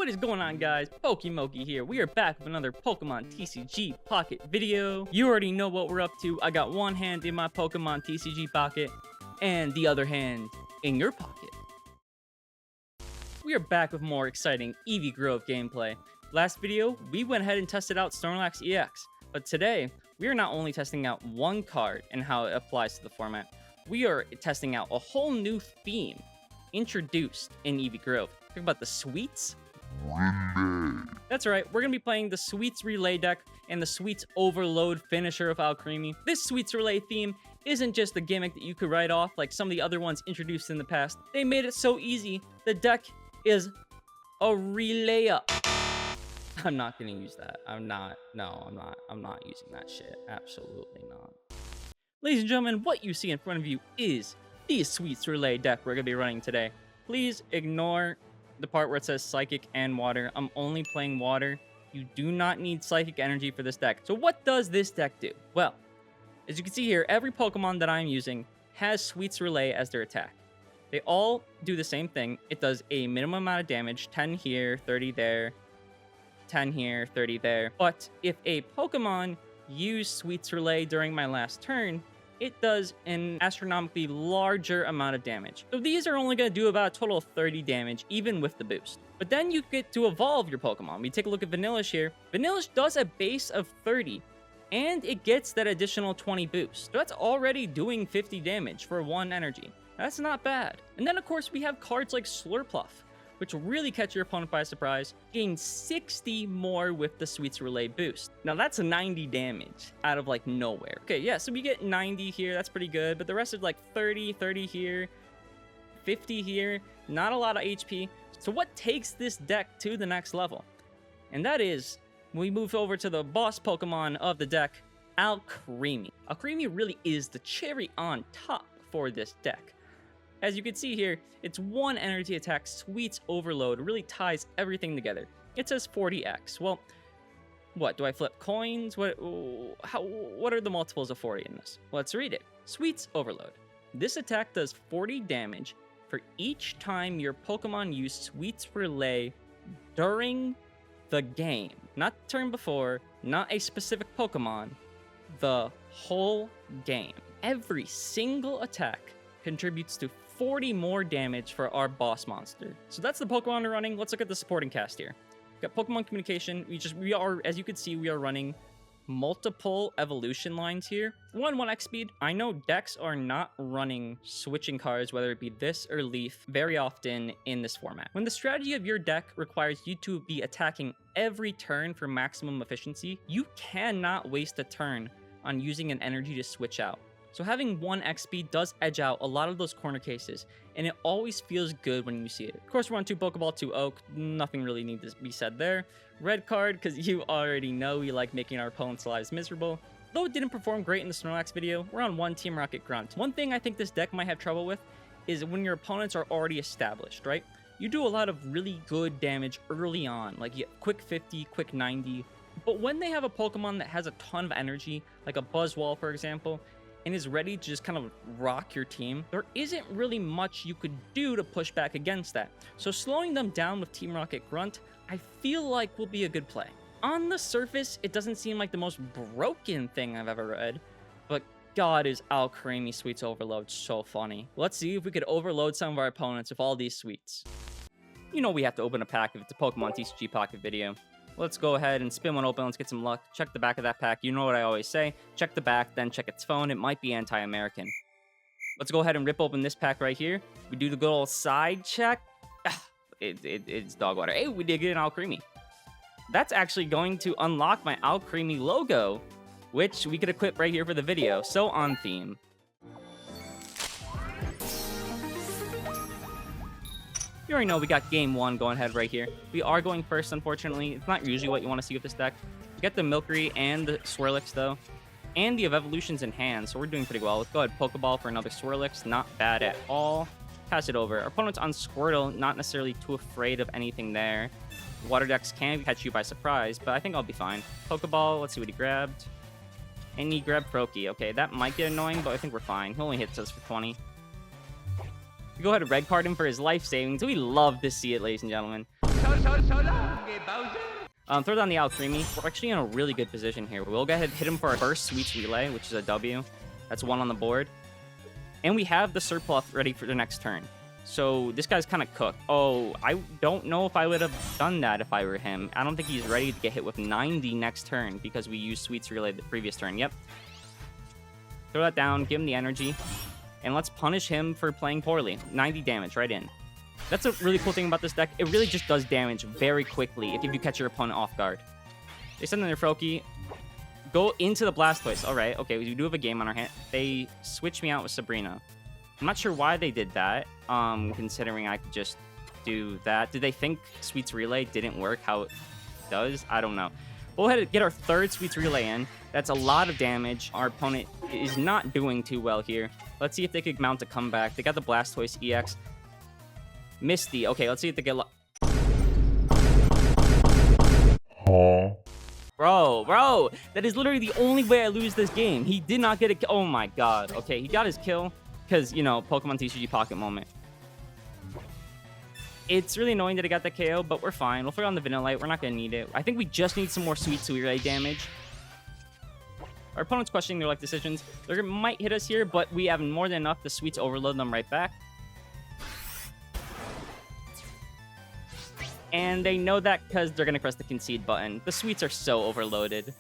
What is going on, guys? Pokemon here. We are back with another Pokemon TCG Pocket video. You already know what we're up to. I got one hand in my Pokemon TCG Pocket and the other hand in your pocket. We are back with more exciting Eevee Grove gameplay. Last video, we went ahead and tested out Snorlax EX, but today, we are not only testing out one card and how it applies to the format, we are testing out a whole new theme introduced in Eevee Grove. Talk about the Sweets. That's right, we're going to be playing the Sweets Relay deck and the Sweets Overload finisher of Alcremie. This Sweets Relay theme isn't just a gimmick that you could write off like some of the other ones introduced in the past. They made it so easy. The deck is a relay up. I'm not going to use that. I'm not using that shit. Absolutely not. Ladies and gentlemen, what you see in front of you is the Sweets Relay deck we're going to be running today. Please ignore the part where it says Psychic and Water. I'm only playing Water. You do not need Psychic energy for this deck. So what does this deck do? Well, as you can see here, every Pokemon that I'm using has Sweets Relay as their attack. They all do the same thing. It does a minimum amount of damage, 10 here, 30 there, 10 here, 30 there. But if a Pokemon used Sweets Relay during my last turn, it does an astronomically larger amount of damage. So these are only going to do about a total of 30 damage, even with the boost. But then you get to evolve your Pokemon. We take a look at Vanillish here. Vanillish does a base of 30, and it gets that additional 20 boost. So that's already doing 50 damage for one energy. That's not bad. And then, of course, we have cards like Slurpuff, which will really catch your opponent by surprise. Gain 60 more with the Sweets Relay boost. Now, that's a 90 damage out of, like, nowhere. Okay, yeah, so we get 90 here. That's pretty good. But the rest is, like, 30 here, 50 here. Not a lot of HP. So what takes this deck to the next level? And that is, we move over to the boss Pokemon of the deck, Alcremie. Alcremie really is the cherry on top for this deck. As you can see here, it's one energy attack, Sweets Overload, really ties everything together. It says 40x. Well, what, do I flip coins? What are the multiples of 40 in this? Let's read it. Sweets Overload. This attack does 40 damage for each time your Pokemon use Sweets Relay during the game. Not the turn before, not a specific Pokemon, the whole game. Every single attack contributes to 40 more damage for our boss monster. So that's the Pokemon we're running. Let's look at the supporting cast here. We've got Pokemon Communication. We are, as you can see, we are running multiple evolution lines here. 1x speed. I know decks are not running switching cards, whether it be this or Leaf, very often in this format. When the strategy of your deck requires you to be attacking every turn for maximum efficiency, you cannot waste a turn on using an energy to switch out. So having 1x speed does edge out a lot of those corner cases, and it always feels good when you see it. Of course, we're on 2 Pokeball, 2 Oak. Nothing really needs to be said there. Red card, because you already know we like making our opponents' lives miserable. Though it didn't perform great in the Snorlax video, we're on 1 Team Rocket Grunt. One thing I think this deck might have trouble with is when your opponents are already established, right? You do a lot of really good damage early on, like you get quick 50, quick 90. But when they have a Pokemon that has a ton of energy, like a Buzzwole, for example, and is ready to just kind of rock your team, there isn't really much you could do to push back against that. So slowing them down with Team Rocket Grunt, I feel like will be a good play. On the surface, it doesn't seem like the most broken thing I've ever read, but God, is Alcremie Sweets Overload so funny. Let's see if we could overload some of our opponents with all these sweets. You know we have to open a pack if it's a Pokemon TCG Pocket video. Let's go ahead and spin one open. Let's get some luck. Check the back of that pack. You know what I always say. Check the back, then check its phone. It might be anti-American. Let's go ahead and rip open this pack right here. We do the good old side check. It's dog water. Hey, we did get an Alcremie. That's actually going to unlock my Alcremie logo, which we could equip right here for the video. So on theme. You already know we got game 1 going ahead right here. We are going first, unfortunately. It's not usually what you want to see with this deck. We get the Milcery and the Swirlix, though. And the evolutions in hand, so we're doing pretty well. Let's go ahead Pokeball for another Swirlix. Not bad at all. Pass it over. Our opponent's on Squirtle, not necessarily too afraid of anything there. Water decks can catch you by surprise, but I think I'll be fine. Pokeball, let's see what he grabbed. And he grabbed Froakie. Okay, that might get annoying, but I think we're fine. He only hits us for 20. We go ahead and red card him for his life savings. We love to see it, ladies and gentlemen. Throw down the Alcremie. We're actually in a really good position here. We'll go ahead and hit him for our first Sweets Relay, which is a W. That's 1 on the board. And we have the surplus ready for the next turn. So this guy's kind of cooked. Oh, I don't know if I would have done that if I were him. I don't think he's ready to get hit with 90 next turn because we used Sweets Relay the previous turn. Yep. Throw that down, give him the energy, and let's punish him for playing poorly. 90 damage right in. That's a really cool thing about this deck. It really just does damage very quickly if you catch your opponent off guard. They send in their Froakie. Go into the Blastoise. All right, okay, we do have a game on our hand. They switched me out with Sabrina. I'm not sure why they did that, considering I could just do that. Did they think Sweets Relay didn't work how it does? I don't know. We'll go ahead and get our third Sweets Relay in. That's a lot of damage. Our opponent is not doing too well here. Let's see if they could mount a comeback. They got the Blastoise EX. Misty. Okay, let's see if they get... Bro, that is literally the only way I lose this game. He did not get a... Oh my god. Okay, he got his kill because, you know, Pokemon TCG Pocket moment. It's really annoying that he got the KO, but we're fine. We'll throw on the Vanillite. We're not going to need it. I think we just need some more Sweet Relay damage. Our opponent's questioning their life decisions. They might hit us here, but we have more than enough to Sweets overload them right back. And they know that because they're going to press the concede button. The Sweets are so overloaded.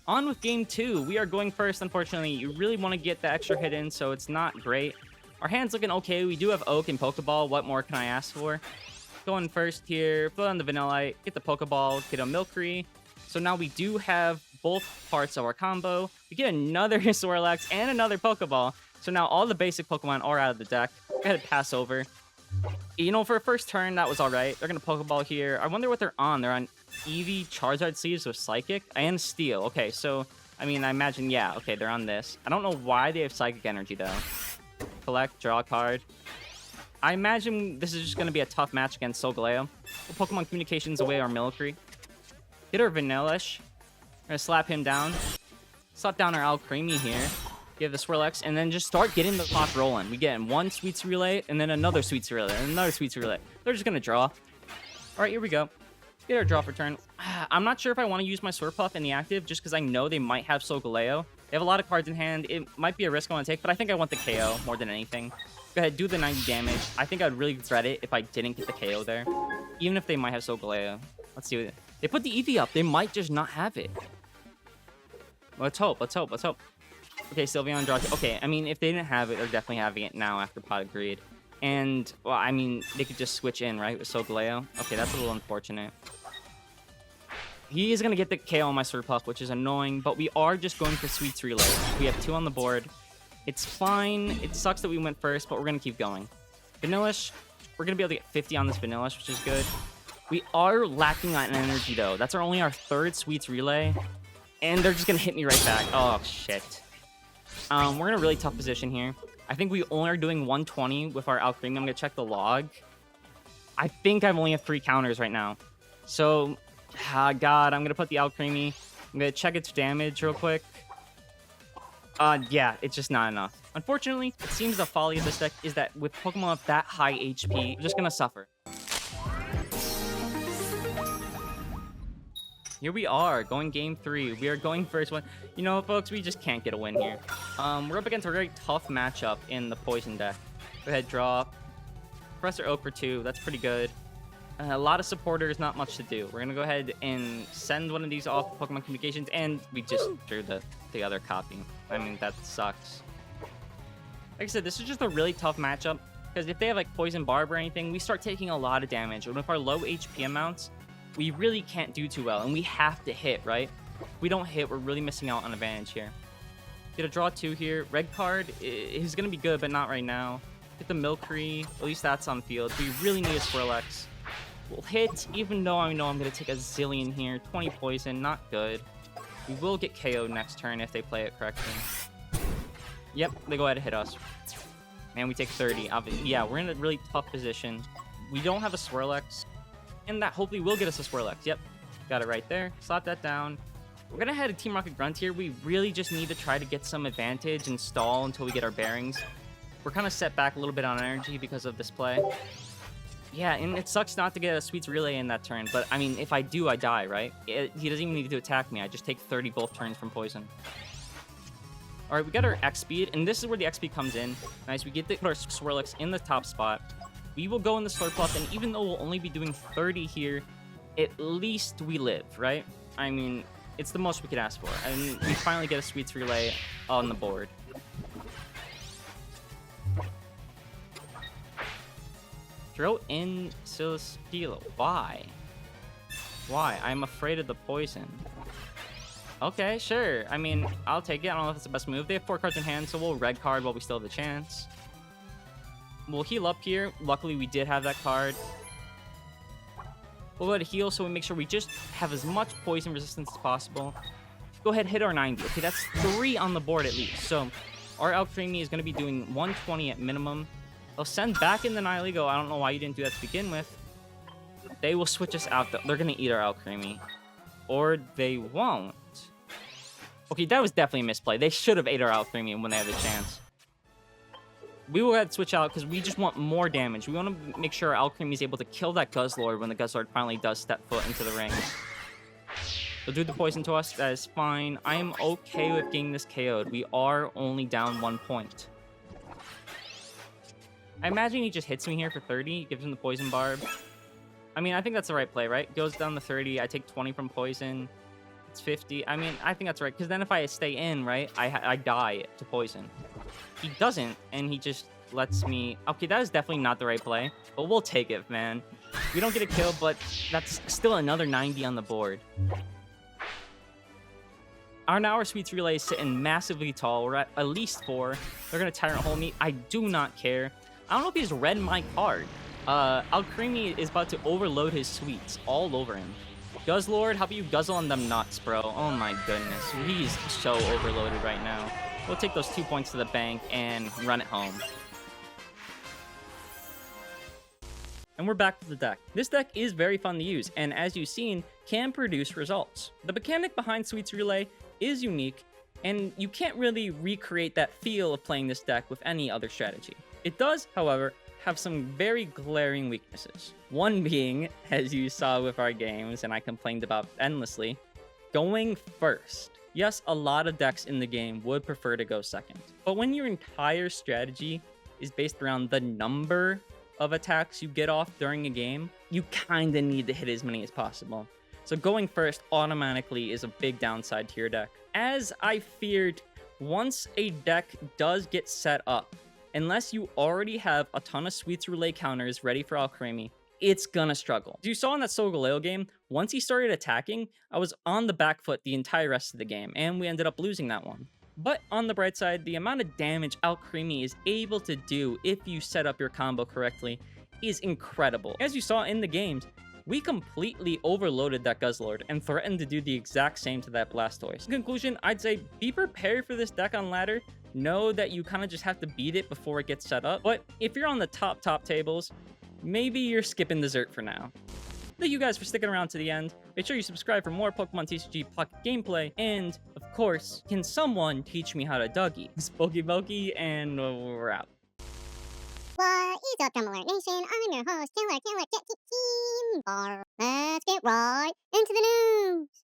On with game 2. We are going first, unfortunately. You really want to get the extra hit in, so it's not great. Our hand's looking okay. We do have Oak and Pokeball. What more can I ask for? Going first here. Float on the Vanillite. Get the Pokeball. Get a Milcery. So now we do have both parts of our combo. We get another Snorlax and another Pokeball. So now all the basic Pokemon are out of the deck. Go ahead and pass over. You know, for a first turn, that was all right. They're going to Pokeball here. I wonder what they're on. They're on Eevee, Charizard Sleeves with Psychic, and Steel. Okay, so, I mean, I imagine, yeah, okay, they're on this. I don't know why they have Psychic Energy, though. Collect, draw a card. I imagine this is just going to be a tough match against Solgaleo. We'll Pokemon Communications away our Milcery. Get our Vanillish. We're going to slap him down. Slap down our Alcremie here. Give the Swirlex, and then just start getting the clock rolling. We get in one Sweets Relay, and then another Sweets Relay, and another Sweets Relay. They're just going to draw. All right, here we go. Get our draw for turn. I'm not sure if I want to use my Swirpuff in the active, just because I know they might have Solgaleo. They have a lot of cards in hand. It might be a risk I want to take, but I think I want the KO more than anything. Go ahead, do the 90 damage. I think I'd really regret it if I didn't get the KO there, even if they might have Solgaleo. Let's see. They put the Eevee up. They might just not have it. Let's hope. Let's hope. Let's hope. Okay, Sylveon draw. Okay, I mean, if they didn't have it, they're definitely having it now after Pot of Greed. And, well, I mean, they could just switch in, right, with Solgaleo. Okay, that's a little unfortunate. He is going to get the KO on my Surpuff, which is annoying, but we are just going for Sweets Relay. We have 2 on the board. It's fine. It sucks that we went first, but we're going to keep going. Vanillish, we're going to be able to get 50 on this Vanillish, which is good. We are lacking on energy, though. That's only our 3rd Sweets Relay, and they're just going to hit me right back. Oh, shit. We're in a really tough position here. I think we only are doing 120 with our Alcremie. I'm going to check the log. I think I only have 3 counters right now. So, God, I'm going to put the Alcremie. I'm going to check its damage real quick. Yeah, it's just not enough. Unfortunately, it seems the folly of this deck is that with Pokemon of that high HP, you're just going to suffer. Here we are, going game 3. We are going first one. You know, folks, we just can't get a win here. We're up against a very tough matchup in the Poison deck. Go ahead, draw. Professor Oak for 2. That's pretty good. A lot of supporters, not much to do. We're going to go ahead and send one of these off Pokemon Communications, and we just drew the other copy. I mean, that sucks. Like I said, this is just a really tough matchup, because if they have, like, Poison Barb or anything, we start taking a lot of damage. And with our low HP amounts, we really can't do too well, and we have to hit, right? If we don't hit, we're really missing out on advantage here. Get a draw 2 here. Red card is going to be good, but not right now. Get the Milcery. At least that's on field. We really need a Swirlex. We'll hit, even though I know I'm going to take a zillion here. 20 poison, not good. We will get KO'd next turn if they play it correctly. Yep, they go ahead and hit us. Man, we take 30. Yeah, we're in a really tough position. We don't have a Swirlex. And that hopefully will get us a Swirlex. Yep, got it right there. Slap that down. We're going to head a Team Rocket Grunt here. We really just need to try to get some advantage and stall until we get our bearings. we're kind of set back a little bit on energy because of this play. Yeah, and it sucks not to get a Sweets Relay in that turn, but I mean, if I do, I die, right? He doesn't even need to attack me. I just take 30 both turns from poison. All right, we got our X speed, and this is where the X speed comes in. Nice, we get to put our Swirlix in the top spot. We will go in the Slurpuff, and even though we'll only be doing 30 here, at least we live, right? I mean, it's the most we could ask for. And we finally get a Sweets Relay on the board. Throw in Silespilo. Why? Why? I'm afraid of the poison. Okay, sure. I mean, I'll take it. I don't know if it's the best move. They have 4 cards in hand, so we'll red card while we still have the chance. We'll heal up here. Luckily, we did have that card. We'll go ahead and heal so we make sure we just have as much poison resistance as possible. Go ahead, hit our 90. Okay, that's 3 on the board at least. So our Alcremie is going to be doing 120 at minimum. They'll send back in the Nihilego. I don't know why you didn't do that to begin with. They will switch us out. They're going to eat our Alcremie. Or they won't. Okay, that was definitely a misplay. They should have ate our Alcremie when they had the chance. We will go ahead and switch out because we just want more damage. We want to make sure our Alcremie is able to kill that Guzzlord when the Guzzlord finally does step foot into the ring. They'll do the poison to us. That is fine. I am okay with getting this KO'd. We are only down 1 point. I imagine he just hits me here for 30. Gives him the Poison Barb. I mean, I think that's the right play, right? Goes down to 30. I take 20 from poison. It's 50. I mean, I think that's right. Because then if I stay in, right, I die to poison. He doesn't, and he just lets me... Okay, that is definitely not the right play. But we'll take it, man. We don't get a kill, but that's still another 90 on the board. Our Sweets Relay is sitting massively tall. We're at least 4. They're going to Tyrant Hole me. I do not care. I don't know if he's read my card. Alcremie is about to overload his Sweets all over him. Guzzlord, how about you guzzle on them nuts, bro? Oh my goodness. He's so overloaded right now. We'll take those 2 points to the bank and run it home. And we're back to the deck. This deck is very fun to use, and as you've seen, can produce results. The mechanic behind Sweets Relay is unique, and you can't really recreate that feel of playing this deck with any other strategy. It does, however, have some very glaring weaknesses. One being, as you saw with our games, and I complained about endlessly, going first. Yes, a lot of decks in the game would prefer to go second. But when your entire strategy is based around the number of attacks you get off during a game, you kinda need to hit as many as possible. So going first automatically is a big downside to your deck. As I feared, once a deck does get set up, unless you already have a ton of Sweets Relay counters ready for Alcremie, it's gonna struggle. As you saw in that Solgaleo game, once he started attacking, I was on the back foot the entire rest of the game, and we ended up losing that one. But on the bright side, the amount of damage Alcremie is able to do if you set up your combo correctly is incredible. As you saw in the games, we completely overloaded that Guzzlord and threatened to do the exact same to that Blastoise. In conclusion, I'd say be prepared for this deck on ladder. Know that you kind of just have to beat it before it gets set up. But if you're on the top tables, maybe you're skipping dessert for now. Thank you guys for sticking around to the end. Make sure you subscribe for more Pokemon TCG Pocket gameplay. And, of course, can someone teach me how to Dougie? It's Pokey, and we're out. What is up, Drum Alert Nation? I'm your host, Killer Team Bar. Let's get right into the news.